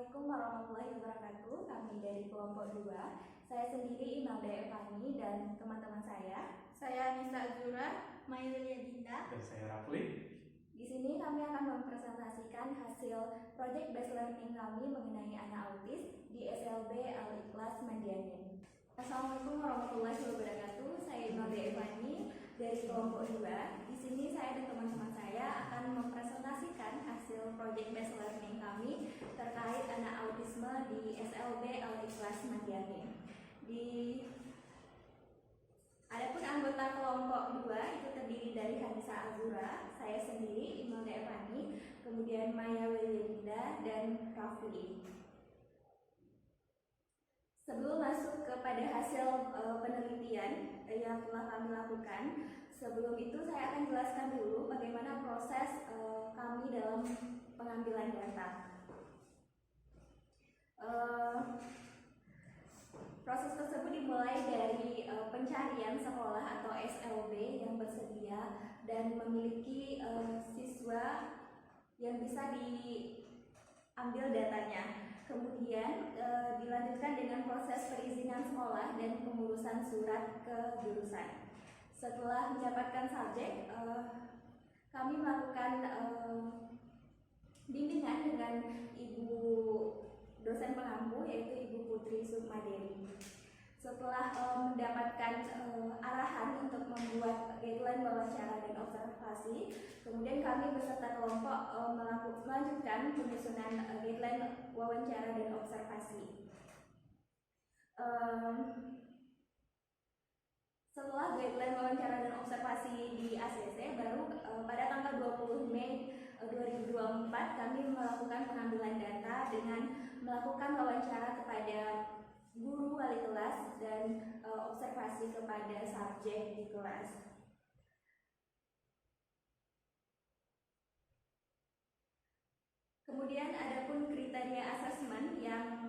Assalamualaikum warahmatullahi wabarakatuh. Kami dari kelompok 2. Saya sendiri Imelda Evani dan teman-teman saya. Saya Nisa Azura, Maya Dinda, dan saya Rafli. Di sini kami akan mempresentasikan hasil project based learning kami mengenai anak autis di SLB Al-Ikhlas Madianin. Assalamualaikum warahmatullahi wabarakatuh. Saya Imelda Evani dari kelompok 2. Di sini saya dan teman-teman saya akan mempresentasikan hasil project based learning kami terkait anak autisme di SLB Al-Ikhlas Madianin. Adapun anggota kelompok 2 itu terdiri dari Hanisa Azura, saya sendiri Imelda Evani, kemudian Maya Dinda dan Rafli. Sebelum masuk kepada hasil penelitian yang telah kami lakukan, sebelum itu saya akan jelaskan dulu bagaimana proses kami dalam pengambilan data. Proses tersebut dimulai dari pencarian sekolah atau SLB yang bersedia dan memiliki siswa yang bisa diambil datanya. Kemudian dilanjutkan dengan proses perizinan sekolah dan pengurusan surat ke jurusan. Setelah mendapatkan subjek, kami melakukan bimbingan dengan Ibu dosen pengampu yaitu Ibu Putri Sukmaderi. Setelah mendapatkan arahan untuk membuat guideline wawancara dan observasi, kemudian kami beserta kelompok melanjutkan penyusunan guideline wawancara dan observasi. Setelah guideline wawancara dan observasi di ACC, baru pada tanggal 20 Mei 2024 kami melakukan pengambilan data dengan melakukan wawancara kepada guru wali kelas dan observasi kepada subjek di kelas. Kemudian ada pun kriteria asesmen yang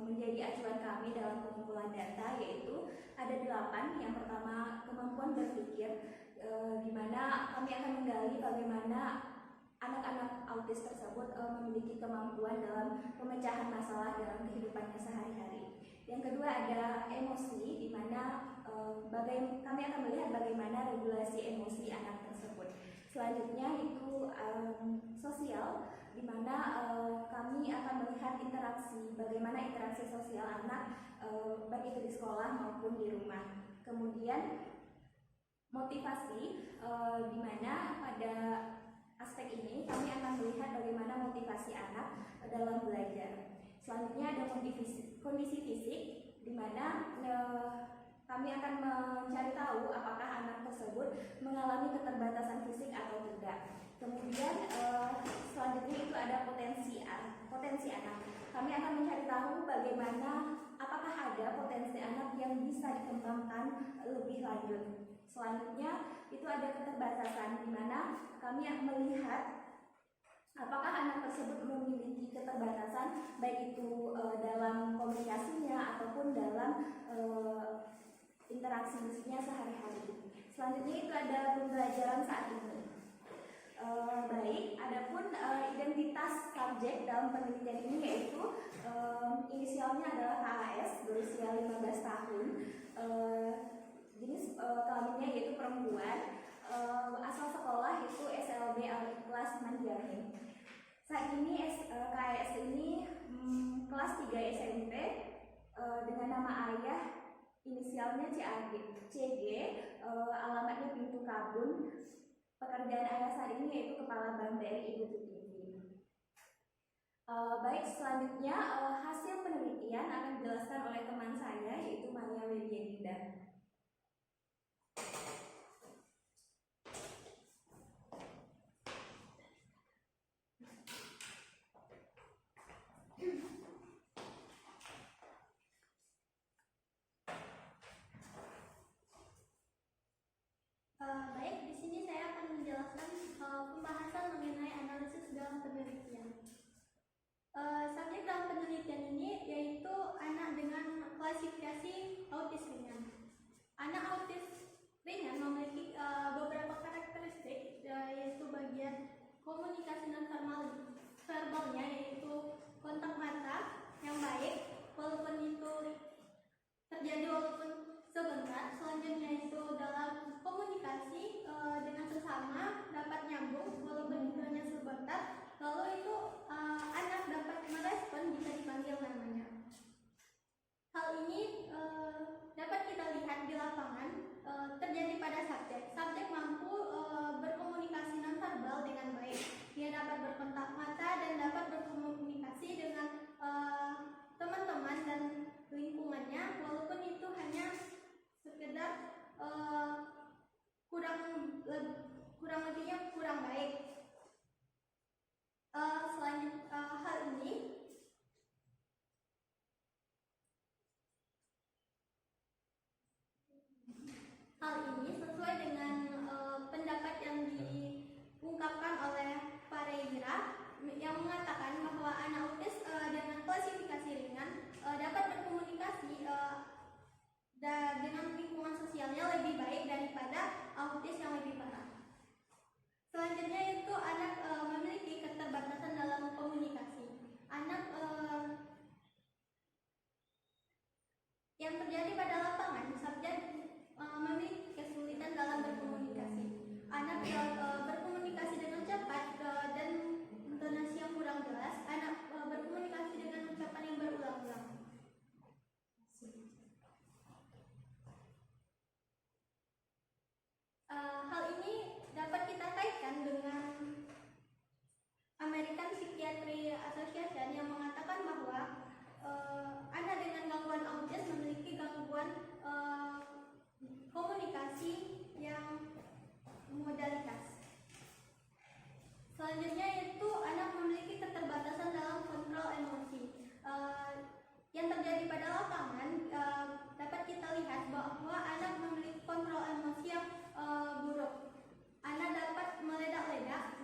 menjadi acuan kami dalam pengumpulan data, yaitu ada 8. Yang pertama, kemampuan berpikir, di mana kami akan menggali bagaimana anak-anak autis tersebut memiliki kemampuan dalam pemecahan masalah dalam kehidupannya sehari-hari. Yang kedua ada emosi, di mana kami akan melihat bagaimana regulasi emosi anak tersebut. Selanjutnya itu sosial, di mana kami akan melihat bagaimana interaksi sosial anak baik itu di sekolah maupun di rumah. Kemudian motivasi, di mana pada aspek ini kami akan melihat bagaimana motivasi anak dalam belajar. Selanjutnya ada kondisi fisik, di mana kami akan mencari tahu apakah anak tersebut mengalami keterbatasan fisik atau tidak. Kemudian selanjutnya itu ada potensi anak. Kami akan mencari tahu bagaimana apakah ada potensi anak yang bisa dikembangkan lebih lanjut. Selanjutnya itu ada keterbatasan, di mana kami akan melihat apakah anak tersebut memiliki keterbatasan baik itu dalam komunikasinya ataupun dalam interaksi fisiknya sehari-hari. Selanjutnya itu ada pembelajaran saat ini. Adapun identitas subjek dalam penelitian ini yaitu inisialnya adalah KAS, berusia 15 tahun, jenis kelaminnya yaitu perempuan, asal sekolah itu SLB Al-Ikhlas Madianin. Saat ini KAS ini kelas 3 SMP dengan nama ayah inisialnya CG, alamatnya Pintu Kabun. Pekerjaan ayah saat ini yaitu Kepala Bank BRI Bukit Tinggi. Baik, selanjutnya hasil penelitian akan dijelaskan oleh teman saya yaitu Maya Dinda. Baik, di sini saya akan menjelaskan pembahasan mengenai analisis dalam penelitian. Subjek dalam penelitian ini yaitu anak dengan klasifikasi autis ringan. yang mengatakan bahwa anak autis dengan klasifikasi ringan dapat berkomunikasi dengan lingkungan sosialnya lebih baik daripada autis yang lebih parah. Selanjutnya itu anak memiliki keterbatasan dalam komunikasi. Anak yang terjadi pada lapangan, subjek memiliki kesulitan dalam berkomunikasi. Anak berkomunikasi dengan cepat dan intonasi yang kurang jelas. Anak berkomunikasi dengan ucapan yang berulang-ulang. Hal ini dapat kita kaitkan dengan American Psychiatry Association yang mengatakan bahwa anak dengan gangguan autis memiliki gangguan komunikasi yang modalitas. Selanjutnya itu anak memiliki keterbatasan dalam kontrol emosi. Yang terjadi pada lapangan dapat kita lihat bahwa anak memiliki kontrol emosi yang buruk. Anak dapat meledak-ledak,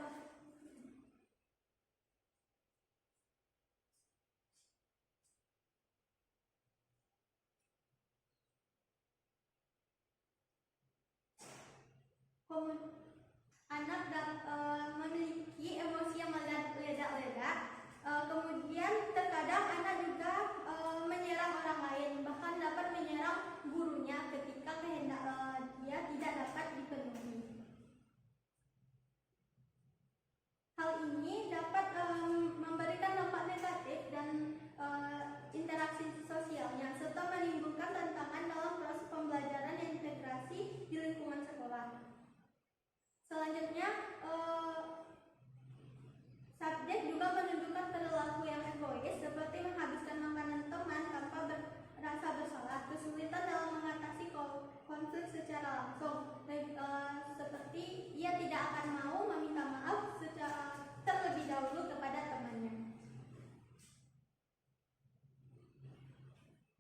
memiliki emosi yang meledak-ledak. Kemudian terkadang anak juga menyerang orang lain, bahkan dapat menyerang gurunya ketika kehendak dia tidak dapat dipenuhi. Hal ini dapat memberikan dampak negatif dan interaksi sosialnya serta menimbulkan tantangan dalam proses pembelajaran dan integrasi di lingkungan sekolah. Selanjutnya, subjek juga menunjukkan perilaku yang egois seperti menghabiskan makanan teman tanpa rasa bersalah, kesulitan dalam mengatasi konflik secara langsung, seperti ia tidak akan mau meminta maaf secara terlebih dahulu kepada temannya.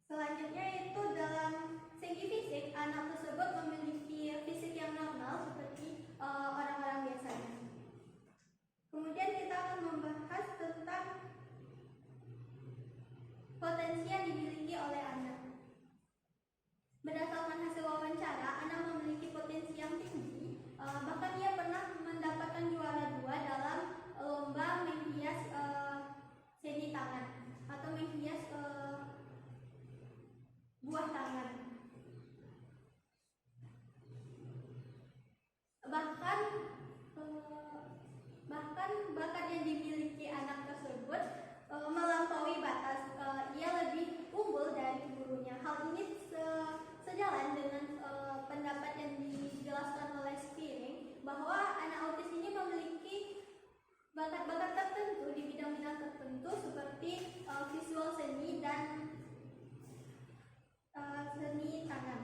Selanjutnya itu dalam segi fisik, anak tersebut memiliki fisik yang normal seperti orang-orang biasanya. Kemudian kita akan membahas tentang potensi yang dimiliki oleh anak. Berdasarkan hasil wawancara, anak memiliki potensi yang tinggi. Bahkan ia pernah mendapatkan juara 2 dalam lomba menghias seni tangan atau menghias buah tangan. Bahkan bakat yang dimiliki anak tersebut melampaui batas. Ia lebih unggul dari gurunya. Hal ini sejalan dengan pendapat yang dijelaskan oleh Spiring bahwa anak autis ini memiliki bakat-bakat tertentu di bidang-bidang tertentu seperti visual seni dan seni tangan.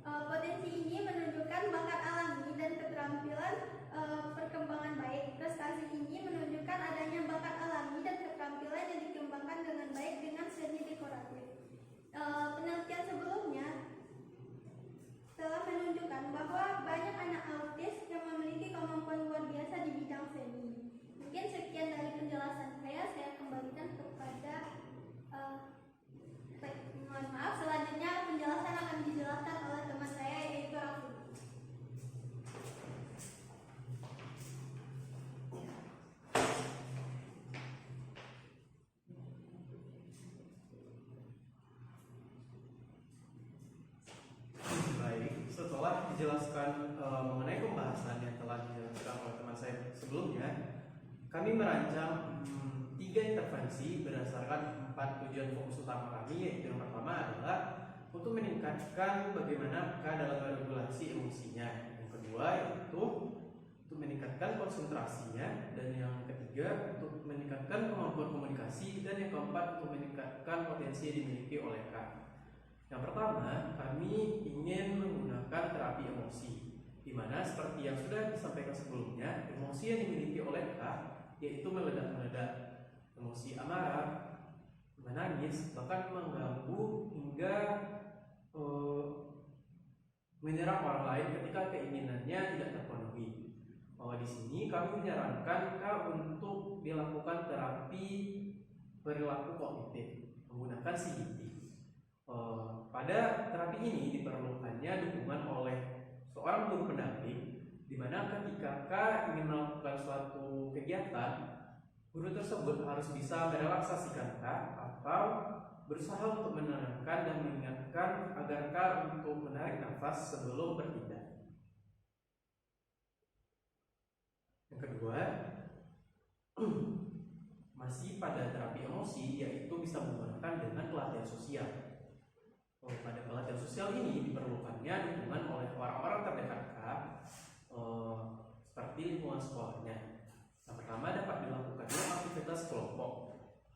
Potensi ini menunjukkan bakat alami dan keterampilan perkembangan baik. Prestasi ini menunjukkan adanya bakat alami dan keterampilan yang dikembangkan dengan baik dengan seni dekoratif. Penelitian sebelumnya telah menunjukkan bahwa banyak anak autis yang memiliki kemampuan luar biasa di bidang seni. Mungkin sekian dari penjelasan saya kembalikan kepada mohon maaf, selanjutnya penjelasan akan dijelaskan oleh teman saya yaitu Raffi. Baik, setelah dijelaskan mengenai pembahasan yang telah dijelaskan oleh teman saya sebelumnya, kami merancang 3 intervensi berdasarkan 4 tujuan fokus utama kami, yaitu yang pertama adalah untuk meningkatkan bagaimana dalam meregulasi emosinya, yang kedua yaitu untuk meningkatkan konsentrasinya, dan yang ketiga untuk meningkatkan kemampuan komunikasi, dan yang keempat untuk meningkatkan potensi yang dimiliki oleh K. Yang pertama, kami ingin menggunakan terapi emosi, di mana seperti yang sudah disampaikan sebelumnya, emosi yang dimiliki oleh K yaitu meledak-meledak. Emosi amarah, menangis, bahkan mengganggu hingga menyerang orang lain ketika keinginannya tidak terpenuhi. Di sini kami menyarankan Kak untuk dilakukan terapi perilaku kognitif menggunakan CBT. Pada terapi ini diperlukannya dukungan oleh seorang guru pendamping, di mana ketika Kak ingin melakukan suatu kegiatan, guru tersebut harus bisa merelaksasikan Kak atau berusaha untuk menenangkan dan mengingatkan agar Kak untuk menarik nafas sebelum bertindak. Yang kedua, masih pada terapi emosi, yaitu bisa menggunakan dengan pelatihan sosial. Pada pelatihan sosial ini diperlukannya dukungan oleh orang-orang terdekat Kak, seperti lingkungan sekolahnya. Yang pertama dapat dilakukannya aktivitas kelompok.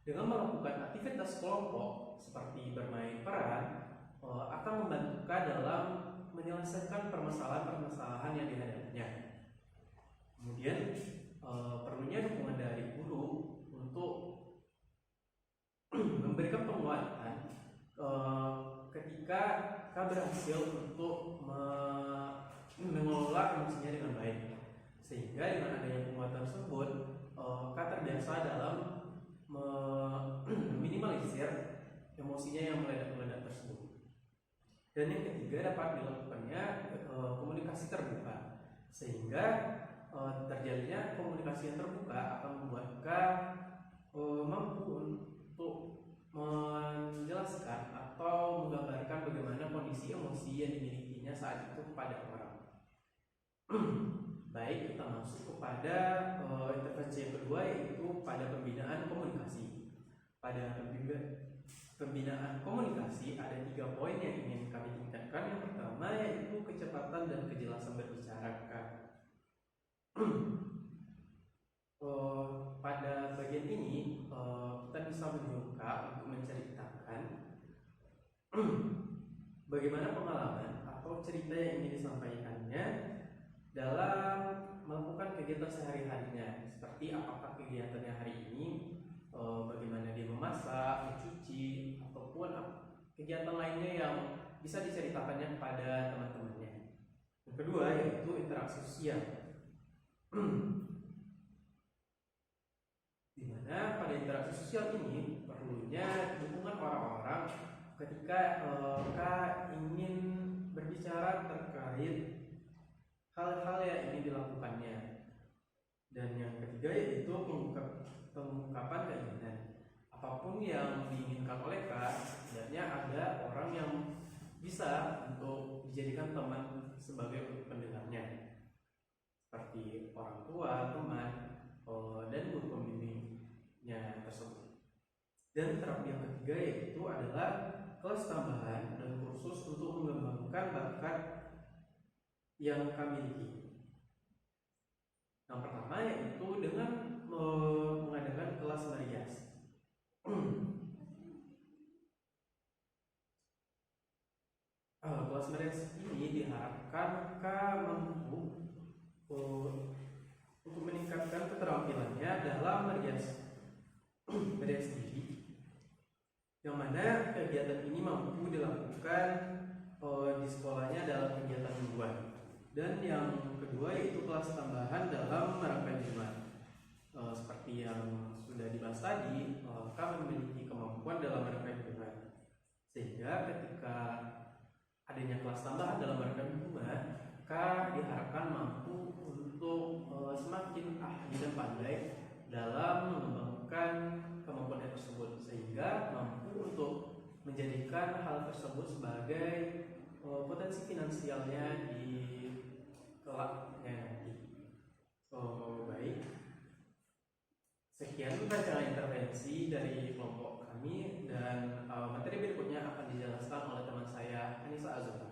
Dengan melakukan aktivitas kelompok seperti bermain peran, akan membantu Kak dalam menyelesaikan permasalahan-permasalahan yang dihadapinya. Kemudian perlunya dukungan dari guru untuk memberikan penguatan ketika Kak berhasil untuk mengelola emosinya dengan baik, sehingga dengan adanya penguatan tersebut Kak terbiasa dalam meminimalisir emosinya yang meledak-meledak tersebut. Dan yang ketiga dapat dilakukannya komunikasi terbuka, sehingga terjadinya komunikasi yang terbuka akan membuat Kak mampu untuk menjelaskan atau menggambarkan bagaimana kondisi emosi yang dimilikinya saat itu kepada orang. Baik, kita masuk kepada intervensi yang kedua, yaitu pada pembinaan komunikasi. Pada pembinaan komunikasi ada 3 poin yang ingin kami tingkatkan. Yang pertama yaitu kecepatan dan kejelasan berbicara Kak. Pada bagian ini kita bisa menyuka untuk menceritakan bagaimana pengalaman atau cerita yang ingin disampaikannya dalam melakukan kegiatan sehari-harinya, seperti apakah kegiatannya hari ini, bagaimana dia memasak, mencuci, ataupun kegiatan lainnya yang bisa diceritakannya kepada teman-temannya. Yang kedua yaitu interaksi sosial. Di mana pada interaksi sosial ini perlunya dukungan orang-orang ketika Kak ingin berbicara terkait hal-hal yang ingin dilakukannya. Dan yang ketiga yaitu pengungkapan keinginan. Apapun yang diinginkan oleh Kak, setidaknya ada orang yang bisa untuk dijadikan teman sebagai pendengarnya, seperti orang tua, teman, dan guru pembimbingnya tersebut. Dan terapi yang ketiga yaitu adalah kelas tambahan dan kursus untuk mengembangkan bakat yang kami miliki. Yang pertama yaitu dengan mengadakan kelas merias. Kelas merias ini diharapkan mampu untuk meningkatkan keterampilannya dalam merias diri, yang mana kegiatan ini mampu dilakukan di sekolahnya dalam kegiatan mingguan. Dan yang kedua yaitu kelas tambahan dalam merangkai jimat. Seperti yang sudah dibahas tadi, kami memiliki kemampuan dalam merangkai jimat, sehingga ketika adanya kelas tambahan dalam merangkai jimat, Kak diharapkan mampu untuk semakin ahli dan pandai dalam mengembangkan kemampuan tersebut, sehingga mampu untuk menjadikan hal tersebut sebagai potensi finansialnya di kelaknya nanti. Baik, sekian rancangan intervensi dari kelompok kami, dan materi berikutnya akan dijelaskan oleh teman saya Anissa Azura.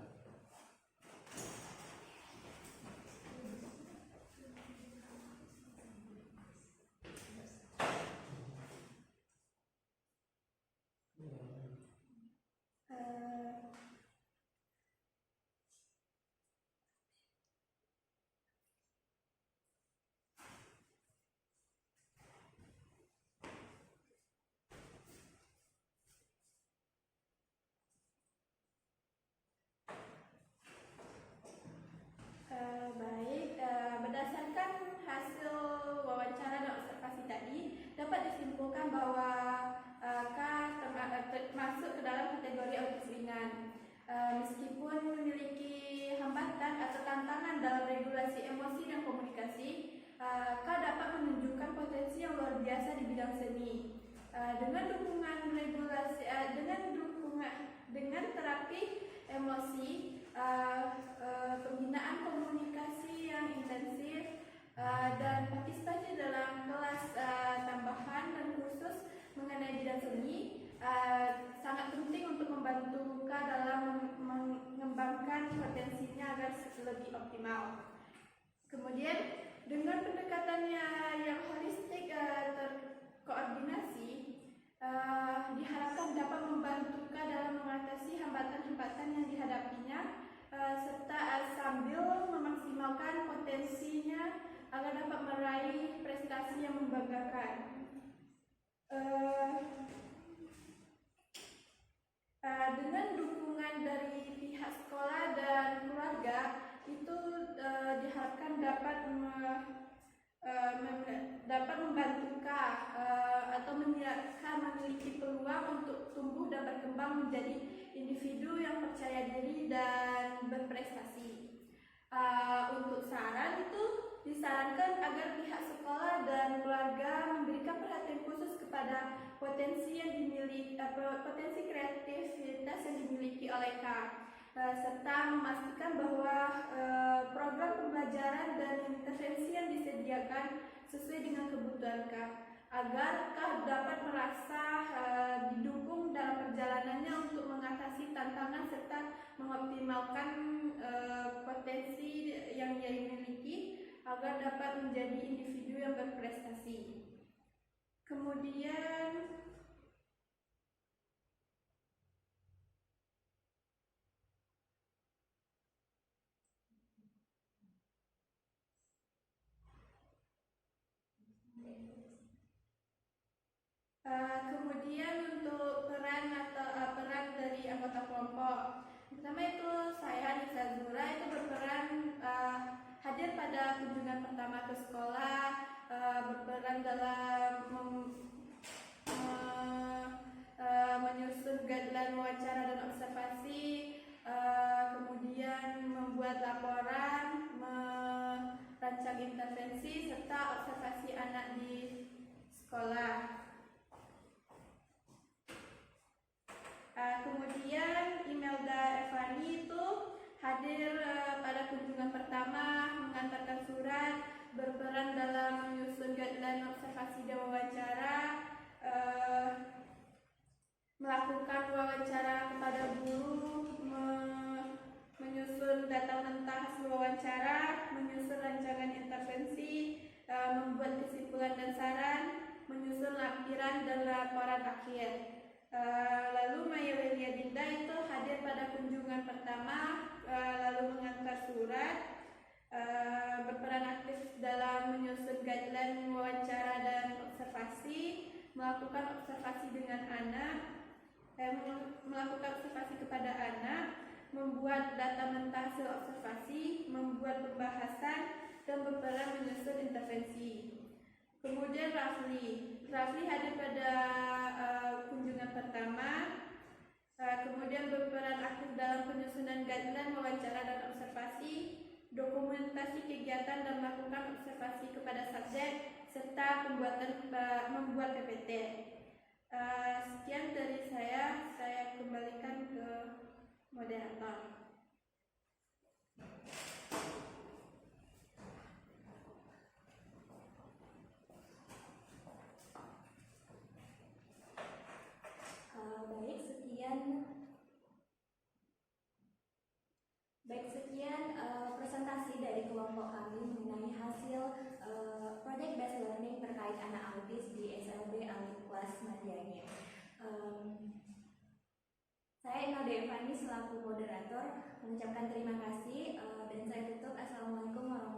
masuk ke dalam kategori autis ringan. Meskipun memiliki hambatan atau tantangan dalam regulasi emosi dan komunikasi, K dapat menunjukkan potensi yang luar biasa di bidang seni. Dengan dukungan regulasi, dengan terapi emosi, pembinaan komunikasi yang intensif, dan partisipasi dalam kelas tambahan dan kursus mengenai bidang seni sangat penting untuk membantu K dalam mengembangkan potensinya agar lebih optimal. Kemudian dengan pendekatannya yang holistik terkoordinasi, diharapkan dapat membantu K dalam mengatasi hambatan-hambatan yang dihadapinya, serta sambil memaksimalkan potensinya agar dapat meraih prestasi yang membanggakan. Dengan dukungan dari pihak sekolah dan keluarga, itu diharapkan dapat membantu K atau memiliki peluang untuk tumbuh dan berkembang menjadi individu yang percaya diri dan berprestasi. Untuk saran itu disarankan agar pihak sekolah dan keluarga memberikan perhatian khusus kepada potensi kreativitas yang dimiliki oleh K, serta memastikan bahwa program pembelajaran dan intervensi yang disediakan sesuai dengan kebutuhan K, agar K dapat merasa didukung dalam perjalanannya untuk mengatasi tantangan serta mengoptimalkan potensi yang ia miliki agar dapat menjadi individu yang berprestasi. Kemudian untuk peran dari anggota kelompok, pertama itu saya Nisa Zura itu berperan hadir pada kunjungan pertama ke sekolah, berperan dalam menyusun guideline wawancara dan observasi, kemudian membuat laporan, merancang intervensi, serta observasi anak di sekolah. Kemudian Imelda Evani itu hadir pada kunjungan pertama, mengantarkan surat, berperan dalam menyusun guideline observasi dan wawancara, melakukan wawancara kepada guru, menyusun data mentah hasil wawancara, menyusun rancangan intervensi, membuat kesimpulan dan saran, menyusun lampiran dan laporan akhir. Lalu Maya Lelia Dinda itu hadir pada kunjungan pertama, lalu mengantar surat, berperan aktif dalam menyusun guideline wawancara dan observasi, melakukan observasi dengan anak, melakukan observasi kepada anak, membuat data mentah hasil observasi, membuat pembahasan, dan berperan menyusun intervensi. Kemudian Rafli hadir pada kunjungan pertama, kemudian berperan aktif dalam penyusunan guideline wawancara dan observasi, dokumentasi kegiatan dan melakukan observasi kepada subjek, serta membuat PPT. Sekian dari saya kembalikan ke moderator. Sekian presentasi dari kelompok kami mengenai hasil project based learning terkait anak autis di SLB Alif Kelas Madianya. Saya Imelda Evani selaku moderator mengucapkan terima kasih dan saya tutup. Assalamualaikum warahmatullahi wabarakatuh.